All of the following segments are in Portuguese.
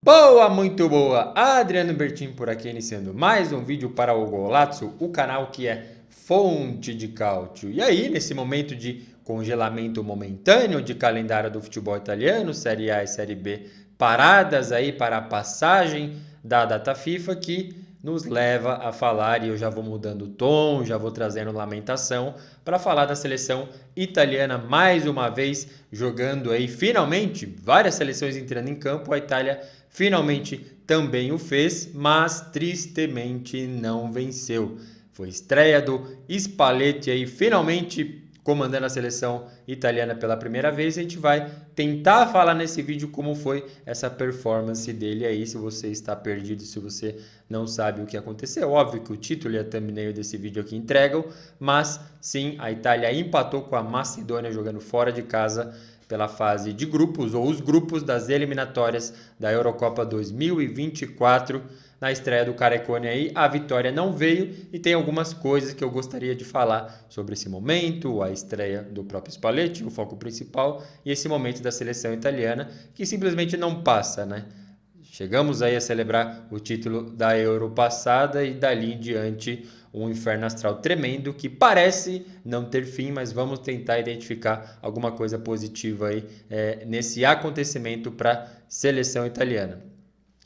Boa, muito boa! Adriano Bertin por aqui, iniciando mais um vídeo para o Golazzo, o canal que é fonte de cálcio. E aí, nesse momento de congelamento momentâneo de calendário do futebol italiano, Série A e Série B paradas aí para a passagem da data FIFA, que nos leva a falar, e eu já vou mudando o tom, já vou trazendo lamentação, para falar da seleção italiana mais uma vez, jogando aí finalmente, várias seleções entrando em campo, a Itália finalmente também o fez, mas tristemente não venceu. Foi estreia do Spalletti aí, finalmente comandando a seleção italiana pela primeira vez. A gente vai tentar falar nesse vídeo como foi essa performance dele aí, se você está perdido, se você não sabe o que aconteceu. Óbvio que o título e a thumbnail desse vídeo aqui entregam, mas sim, a Itália empatou com a Macedônia jogando fora de casa pela fase de grupos, ou os grupos das eliminatórias da Eurocopa 2024. Na estreia do Carecone aí, a vitória não veio e tem algumas coisas que eu gostaria de falar sobre esse momento, a estreia do próprio Spalletti, o foco principal, e esse momento da seleção italiana, que simplesmente não passa, né? Chegamos aí a celebrar o título da Euro passada e dali em diante um inferno astral tremendo que parece não ter fim, mas vamos tentar identificar alguma coisa positiva aí nesse acontecimento para a seleção italiana.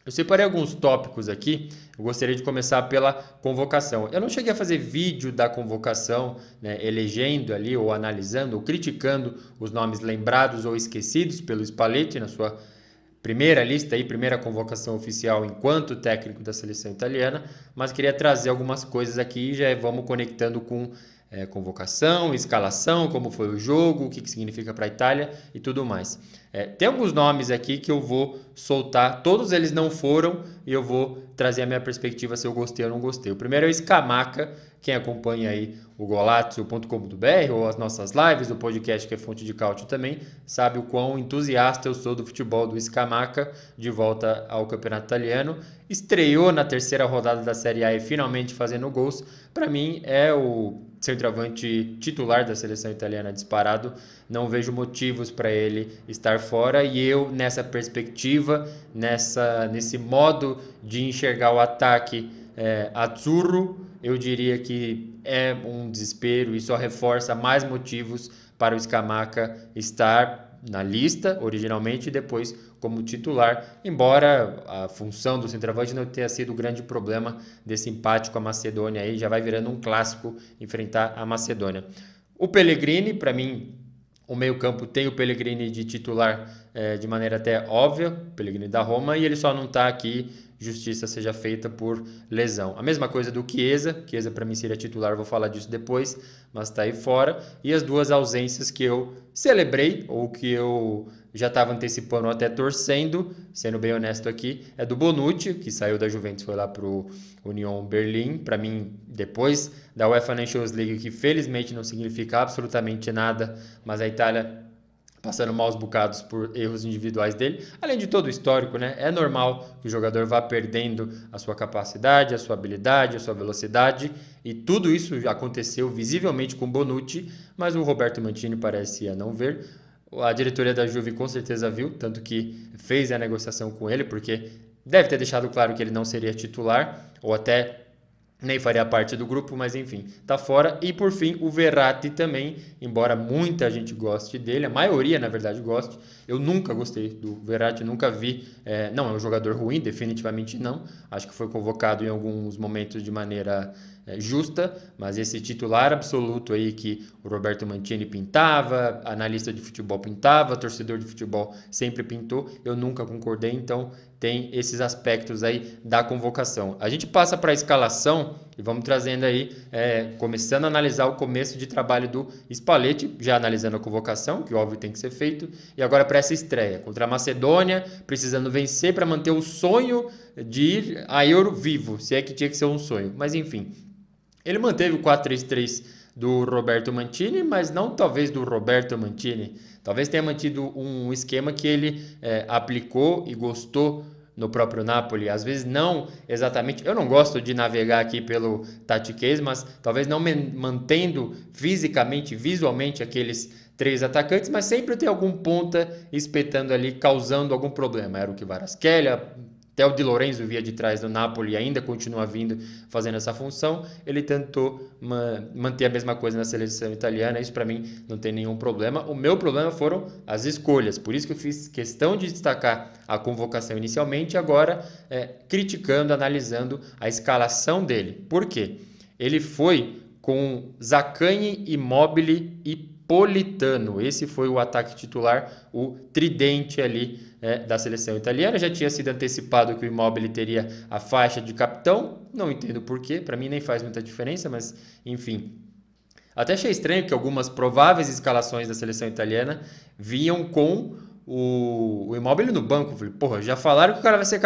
Eu separei alguns tópicos aqui, eu gostaria de começar pela convocação. Eu não cheguei a fazer vídeo da convocação, né, elegendo ali ou analisando ou criticando os nomes lembrados ou esquecidos pelo Spalletti na sua primeira lista aí, primeira convocação oficial enquanto técnico da seleção italiana, mas queria trazer algumas coisas aqui e já vamos conectando com convocação, escalação, como foi o jogo, o que significa para a Itália e tudo mais. Tem alguns nomes aqui que eu vou soltar, todos eles não foram e eu vou trazer a minha perspectiva se eu gostei ou não gostei. O primeiro é o Scamacca, quem acompanha aí o golazzo.com.br ou as nossas lives, o podcast que é fonte de cálcio também, sabe o quão entusiasta eu sou do futebol do Scamacca, de volta ao campeonato italiano. Estreou na terceira rodada da Série A e finalmente fazendo gols. Para mim é o centroavante titular da seleção italiana disparado, não vejo motivos para ele estar fora e eu nessa perspectiva, nesse modo de enxergar o ataque azzurro, eu diria que é um desespero e só reforça mais motivos para o Scamacca estar na lista originalmente e depois como titular, embora a função do centroavante não tenha sido o grande problema desse empate com a Macedônia aí, já vai virando um clássico enfrentar a Macedônia. O Pellegrini, para mim, o meio-campo tem o Pellegrini de titular de maneira até óbvia, o Pellegrini da Roma, e ele só não está aqui, justiça seja feita por lesão. A mesma coisa do Chiesa para mim seria titular, vou falar disso depois, mas está aí fora. E as duas ausências que eu celebrei, ou que eu já estava antecipando até torcendo, sendo bem honesto aqui, é do Bonucci, que saiu da Juventus, foi lá para o Union Berlin. Para mim, depois da UEFA Nations League, que felizmente não significa absolutamente nada, mas a Itália passando maus bocados por erros individuais dele, além de todo o histórico, né? É normal que o jogador vá perdendo a sua capacidade, a sua habilidade, a sua velocidade, e tudo isso aconteceu visivelmente com Bonucci, mas o Roberto Mancini parecia não ver. A diretoria da Juve com certeza viu, tanto que fez a negociação com ele, porque deve ter deixado claro que ele não seria titular, ou até nem faria parte do grupo, mas enfim, tá fora. E por fim, o Verratti também, embora muita gente goste dele, a maioria na verdade goste, eu nunca gostei do Verratti, nunca vi, não é um jogador ruim, definitivamente não, acho que foi convocado em alguns momentos de maneira justa, mas esse titular absoluto aí que o Roberto Mancini pintava, analista de futebol pintava, torcedor de futebol sempre pintou, eu nunca concordei, então tem esses aspectos aí da convocação. A gente passa para a escalação e vamos trazendo aí, começando a analisar o começo de trabalho do Spalletti, já analisando a convocação, que óbvio tem que ser feito, e agora para essa estreia contra a Macedônia, precisando vencer para manter o sonho de ir a Euro vivo, se é que tinha que ser um sonho, mas enfim. Ele manteve o 4-3-3 do Roberto Mancini, mas não talvez do Roberto Mancini. Talvez tenha mantido um esquema que ele aplicou e gostou no próprio Napoli, às vezes não exatamente, eu não gosto de navegar aqui pelo tatiquês, mas talvez não mantendo fisicamente, visualmente aqueles 3 atacantes, mas sempre tem algum ponta espetando ali, causando algum problema. Era o Kvaratskhelia, até o Di Lorenzo via de trás do Napoli e ainda continua vindo fazendo essa função. Ele tentou manter a mesma coisa na seleção italiana, isso para mim não tem nenhum problema. O meu problema foram as escolhas, por isso que eu fiz questão de destacar a convocação inicialmente, agora criticando, analisando a escalação dele. Por quê? Ele foi com Zaccagni, Immobile e Politano. Esse foi o ataque titular, o tridente ali da seleção italiana. Já tinha sido antecipado que o Immobile teria a faixa de capitão. Não entendo porquê, para mim nem faz muita diferença, mas enfim. Até achei estranho que algumas prováveis escalações da seleção italiana vinham com o Immobile no banco. Falei, porra, já falaram que o cara vai ser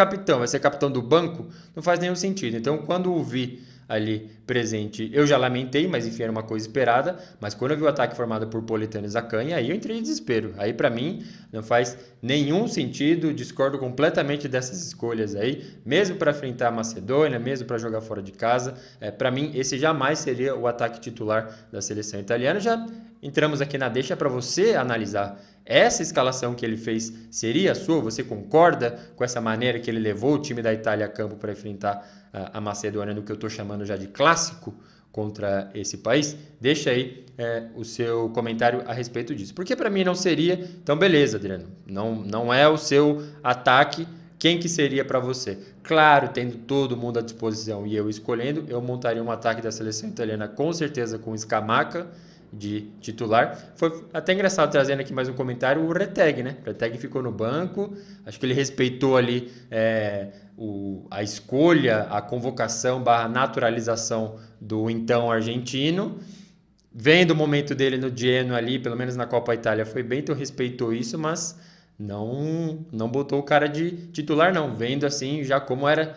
capitão do banco? Não faz nenhum sentido. Então, quando o vi ali presente, eu já lamentei, mas enfim, era uma coisa esperada. Mas quando eu vi o ataque formado por Politano e Zaccagni, aí eu entrei em desespero. Aí para mim não faz nenhum sentido, discordo completamente dessas escolhas aí, mesmo para enfrentar a Macedônia, mesmo para jogar fora de casa. Para mim esse jamais seria o ataque titular da seleção italiana. Já entramos aqui na deixa para você analisar. Essa escalação que ele fez seria a sua? Você concorda com essa maneira que ele levou o time da Itália a campo para enfrentar a Macedônia no que eu estou chamando já de clássico contra esse país? Deixa aí o seu comentário a respeito disso. Porque para mim não seria, então beleza, Adriano, não é o seu ataque, quem que seria para você? Claro, tendo todo mundo à disposição e eu escolhendo, eu montaria um ataque da seleção italiana com certeza com Scamacca de titular. Foi até engraçado trazendo aqui mais um comentário, o Retegui, né? O Retegui ficou no banco, acho que ele respeitou ali a escolha, a convocação / naturalização do então argentino. Vendo o momento dele no Genoa ali, pelo menos na Copa Itália foi bem, então respeitou isso, mas não botou o cara de titular não, vendo assim já como era,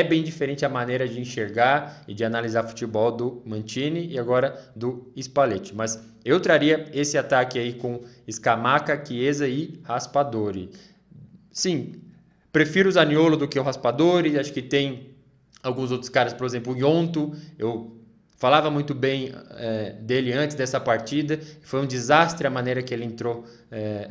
bem diferente a maneira de enxergar e de analisar futebol do Mancini e agora do Spalletti, mas eu traria esse ataque aí com Scamacca, Chiesa e Raspadori. Sim, prefiro o Zaniolo do que o Raspadori, acho que tem alguns outros caras, por exemplo o Gnonto, eu falava muito bem dele antes dessa partida, foi um desastre a maneira que ele entrou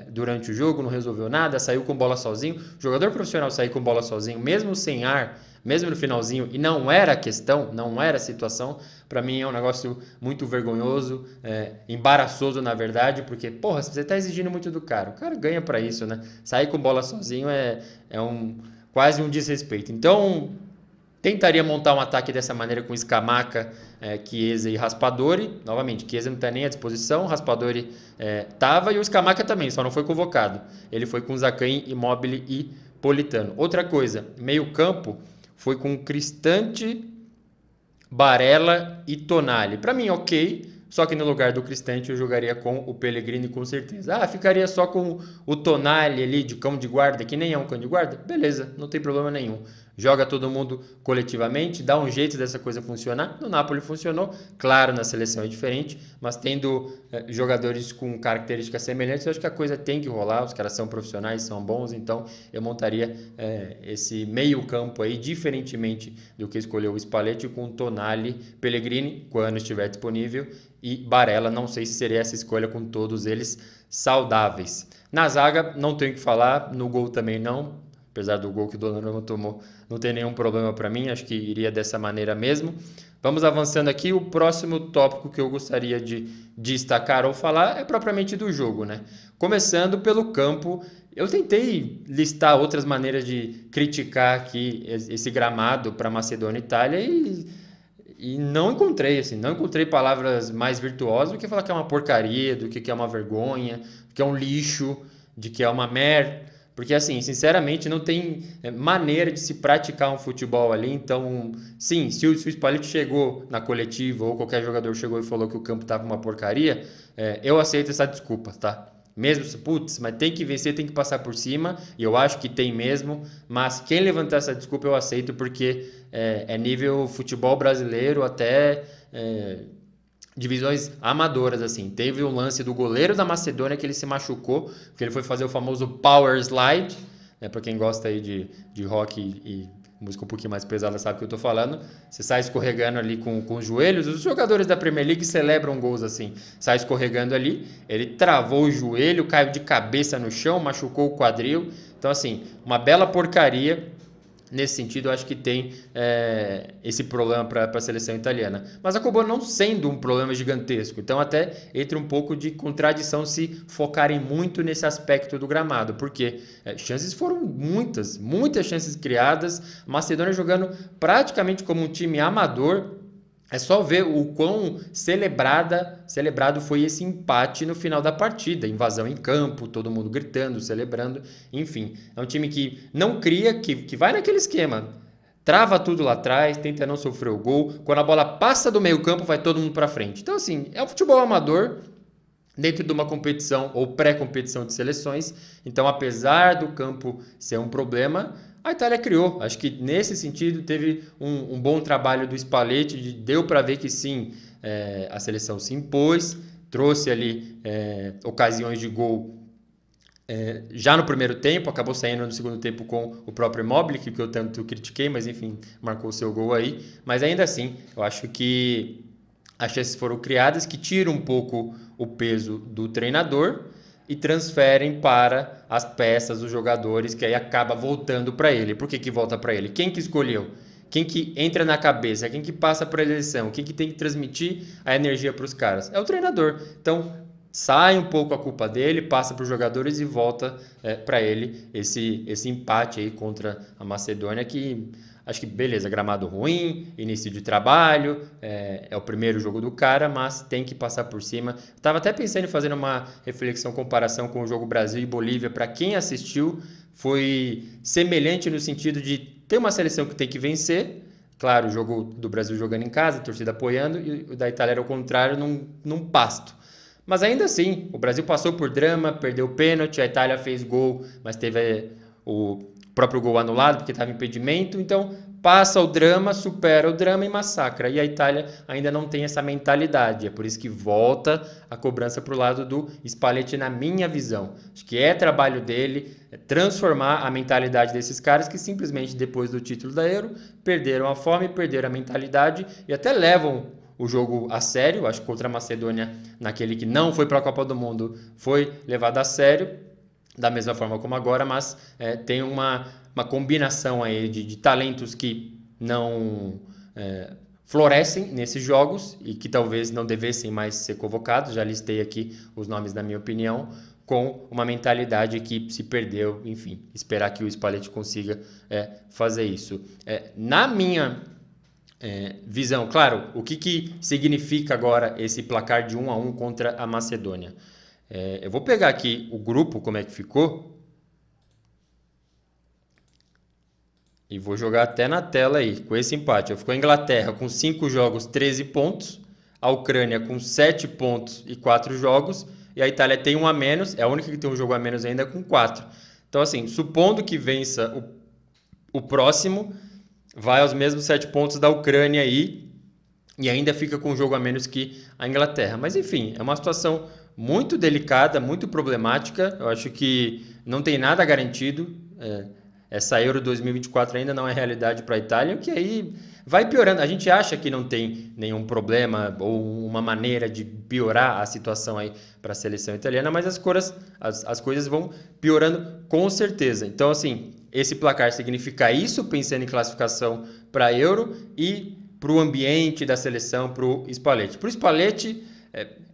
durante o jogo, não resolveu nada, saiu com bola sozinho. Jogador profissional sair com bola sozinho, mesmo sem ar, mesmo no finalzinho, e não era a questão, não era a situação, para mim é um negócio muito vergonhoso, embaraçoso na verdade, porque, porra, você está exigindo muito do cara, o cara ganha para isso, né? Sair com bola sozinho é quase um desrespeito. Então, tentaria montar um ataque dessa maneira com Scamacca, Chiesa e Raspadori. Novamente, Chiesa não está nem à disposição, Raspadori estava e o Scamacca também, só não foi convocado. Ele foi com Zaccagni, Immobile e Politano. Outra coisa, meio campo foi com Cristante, Barella e Tonali. Para mim, ok. Só que no lugar do Cristante eu jogaria com o Pellegrini com certeza. Ficaria só com o Tonali ali de cão de guarda, que nem é um cão de guarda? Beleza, não tem problema nenhum. Joga todo mundo coletivamente, dá um jeito dessa coisa funcionar. No Napoli funcionou, claro, na seleção é diferente, mas tendo jogadores com características semelhantes, eu acho que a coisa tem que rolar, os caras são profissionais, são bons, então eu montaria esse meio campo aí, diferentemente do que escolheu o Spalletti, com Tonali, Pellegrini, quando estiver disponível, e Barella, não sei se seria essa escolha com todos eles saudáveis. Na zaga, não tenho o que falar, no gol também não, apesar do gol que o Donnarumma tomou, não tem nenhum problema para mim, acho que iria dessa maneira mesmo. Vamos avançando aqui, o próximo tópico que eu gostaria de destacar ou falar é propriamente do jogo, né? Começando pelo campo, eu tentei listar outras maneiras de criticar aqui esse gramado para Macedônia e Itália e não encontrei, assim, não encontrei palavras mais virtuosas do que falar que é uma porcaria, do que é uma vergonha, que é um lixo, de que é uma merda. Porque, assim, sinceramente, não tem maneira de se praticar um futebol ali. Então, sim, se o Spalletti chegou na coletiva ou qualquer jogador chegou e falou que o campo estava uma porcaria, eu aceito essa desculpa, tá? Mesmo, putz, mas tem que vencer, tem que passar por cima, e eu acho que tem mesmo, mas quem levantar essa desculpa eu aceito, porque é nível futebol brasileiro até divisões amadoras, assim. Teve um lance do goleiro da Macedônia que ele se machucou, porque ele foi fazer o famoso power slide, né? Para quem gosta aí de rock e música um pouquinho mais pesada sabe o que eu tô falando. Você sai escorregando ali com os joelhos. Os jogadores da Premier League celebram gols assim. Sai escorregando ali. Ele travou o joelho, caiu de cabeça no chão, machucou o quadril. Então, assim, uma bela porcaria. Nesse sentido, eu acho que tem esse problema para a seleção italiana. Mas acabou não sendo um problema gigantesco. Então, até entra um pouco de contradição se focarem muito nesse aspecto do gramado. Porque chances foram muitas chances criadas. A Macedônia jogando praticamente como um time amador. É só ver o quão celebrado foi esse empate no final da partida. Invasão em campo, todo mundo gritando, celebrando. Enfim, é um time que não cria, que vai naquele esquema. Trava tudo lá atrás, tenta não sofrer o gol. Quando a bola passa do meio campo, vai todo mundo para frente. Então, assim, é um futebol amador dentro de uma competição ou pré-competição de seleções. Então, apesar do campo ser um problema, a Itália criou. Acho que nesse sentido teve um bom trabalho do Spalletti, deu para ver que sim, a seleção se impôs, trouxe ali ocasiões de gol já no primeiro tempo, acabou saindo no segundo tempo com o próprio Immobile, que eu tanto critiquei, mas enfim, marcou o seu gol aí. Mas ainda assim, eu acho que as chances foram criadas, que tiram um pouco o peso do treinador e transferem para as peças, os jogadores, que aí acaba voltando para ele. Por que volta para ele? Quem que escolheu? Quem que entra na cabeça? Quem que passa para a eleição? Quem que tem que transmitir a energia para os caras? É o treinador. Então, sai um pouco a culpa dele, passa para os jogadores e volta para ele esse empate aí contra a Macedônia, que acho que beleza, gramado ruim, início de trabalho, é o primeiro jogo do cara, mas tem que passar por cima. Estava até pensando em fazer uma reflexão, comparação com o jogo Brasil e Bolívia. Para quem assistiu, foi semelhante no sentido de ter uma seleção que tem que vencer. Claro, o jogo do Brasil jogando em casa, a torcida apoiando, e o da Itália era o contrário, num pasto. Mas ainda assim, o Brasil passou por drama, perdeu o pênalti, a Itália fez gol, mas teve o próprio gol anulado porque estava impedimento. Então, passa o drama, supera o drama e massacra. E a Itália ainda não tem essa mentalidade. É por isso que volta a cobrança para o lado do Spalletti, na minha visão. Acho que é trabalho dele transformar a mentalidade desses caras que simplesmente, depois do título da Euro, perderam a fome, perderam a mentalidade e até levam o jogo a sério. Acho que contra a Macedônia, naquele que não foi para a Copa do Mundo, foi levado a sério, da mesma forma como agora, mas tem uma combinação aí de talentos que não florescem nesses jogos e que talvez não devessem mais ser convocados. Já listei aqui os nomes da minha opinião, com uma mentalidade que se perdeu. Enfim, esperar que o Spalletti consiga fazer isso. Na minha visão, claro, o que significa agora esse placar de 1-1 contra a Macedônia? Eu vou pegar aqui o grupo, como é que ficou, e vou jogar até na tela aí, com esse empate. Ficou a Inglaterra com 5 jogos, 13 pontos, a Ucrânia com 7 pontos e 4 jogos, e a Itália tem um a menos, é a única que tem um jogo a menos ainda, com 4. Então, assim, supondo que vença o próximo, vai aos mesmos 7 pontos da Ucrânia aí, e ainda fica com um jogo a menos que a Inglaterra. Mas enfim, é uma situação muito delicada, muito problemática. Eu acho que não tem nada garantido. Essa Euro 2024 ainda não é realidade para a Itália, que aí vai piorando. A gente acha que não tem nenhum problema ou uma maneira de piorar a situação aí para a seleção italiana, mas as coisas vão piorando com certeza. Então, assim, esse placar significa isso, pensando em classificação para a Euro e para o ambiente da seleção, para o Spalletti. Para o Spalletti,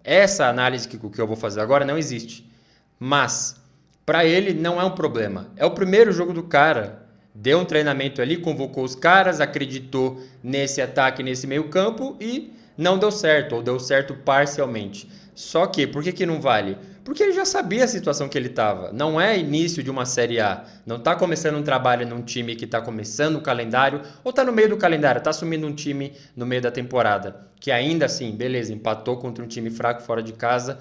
essa análise que eu vou fazer agora não existe. Mas, para ele, não é um problema. É o primeiro jogo do cara. Deu um treinamento ali, convocou os caras, acreditou nesse ataque, nesse meio campo e não deu certo, ou deu certo parcialmente. Só que, por que não vale? Porque ele já sabia a situação que ele estava. Não é início de uma Série A. Não está começando um trabalho num time que está começando o calendário, ou está no meio do calendário, está assumindo um time no meio da temporada. Que ainda assim, beleza, empatou contra um time fraco fora de casa,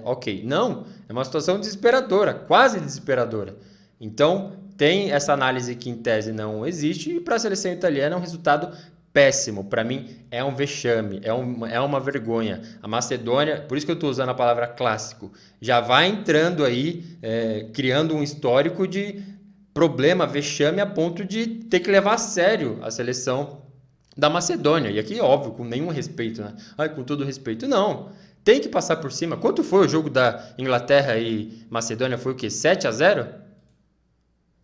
ok. Não, é uma situação desesperadora, quase desesperadora. Então, tem essa análise que em tese não existe, e para a seleção italiana é um resultado péssimo. Para mim é um vexame, é uma vergonha. A Macedônia, por isso que eu estou usando a palavra clássico, já vai entrando aí, criando um histórico de problema, vexame a ponto de ter que levar a sério a seleção da Macedônia. E aqui, óbvio, com nenhum respeito, né? Ai, com todo respeito, não. Tem que passar por cima. Quanto foi o jogo da Inglaterra e Macedônia? Foi o quê? 7-0?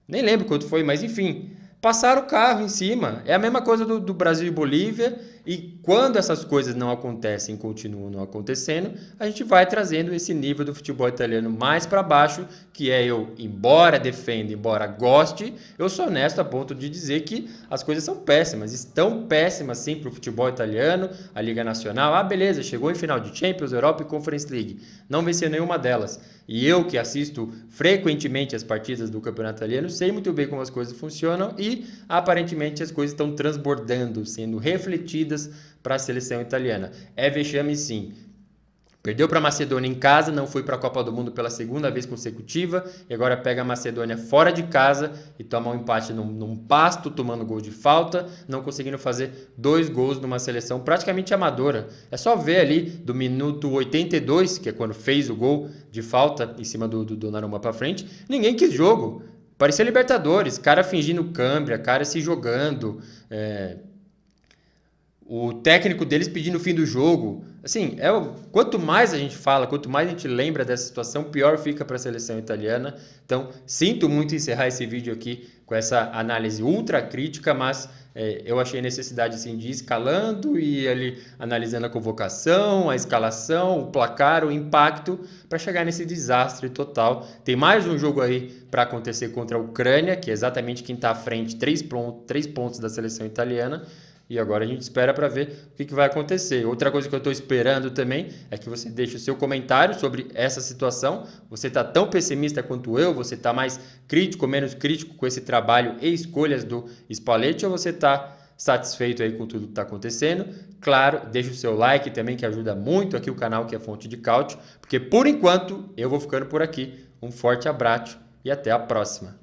Nem lembro quanto foi, mas enfim. Passaram o carro em cima. É a mesma coisa do Brasil e Bolívia. E quando essas coisas não acontecem, continuam não acontecendo, a gente vai trazendo esse nível do futebol italiano mais para baixo, que é eu, embora defenda, embora goste, eu sou honesto a ponto de dizer que as coisas são péssimas. Estão péssimas sim para o futebol italiano, a Liga Nacional. Ah, beleza, chegou em final de Champions, Europa e Conference League. Não venceu nenhuma delas. E eu que assisto frequentemente as partidas do campeonato italiano, sei muito bem como as coisas funcionam e aparentemente as coisas estão transbordando, sendo refletidas para a seleção italiana. É vexame sim. Perdeu para a Macedônia em casa, não foi para a Copa do Mundo pela segunda vez consecutiva e agora pega a Macedônia fora de casa e toma um empate num pasto, tomando gol de falta, não conseguindo fazer 2 gols numa seleção praticamente amadora. É só ver ali do minuto 82, que é quando fez o gol de falta em cima do Donnarumma para frente, ninguém quis jogo. Parecia Libertadores, cara fingindo câmbio, cara se jogando, o técnico deles pedindo o fim do jogo. Assim, quanto mais a gente fala, quanto mais a gente lembra dessa situação, pior fica para a seleção italiana. Então, sinto muito encerrar esse vídeo aqui com essa análise ultra crítica, mas eu achei necessidade assim, de ir escalando e ali analisando a convocação, a escalação, o placar, o impacto, para chegar nesse desastre total. Tem mais um jogo aí para acontecer contra a Ucrânia, que é exatamente quem está à frente, 3 pontos da seleção italiana. E agora a gente espera para ver o que vai acontecer. Outra coisa que eu estou esperando também é que você deixe o seu comentário sobre essa situação. Você está tão pessimista quanto eu? Você está mais crítico ou menos crítico com esse trabalho e escolhas do Spalletti? Ou você está satisfeito aí com tudo que está acontecendo? Claro, deixe o seu like também, que ajuda muito aqui o canal, que é Fonte de Cálcio. Porque por enquanto eu vou ficando por aqui. Um forte abraço e até a próxima.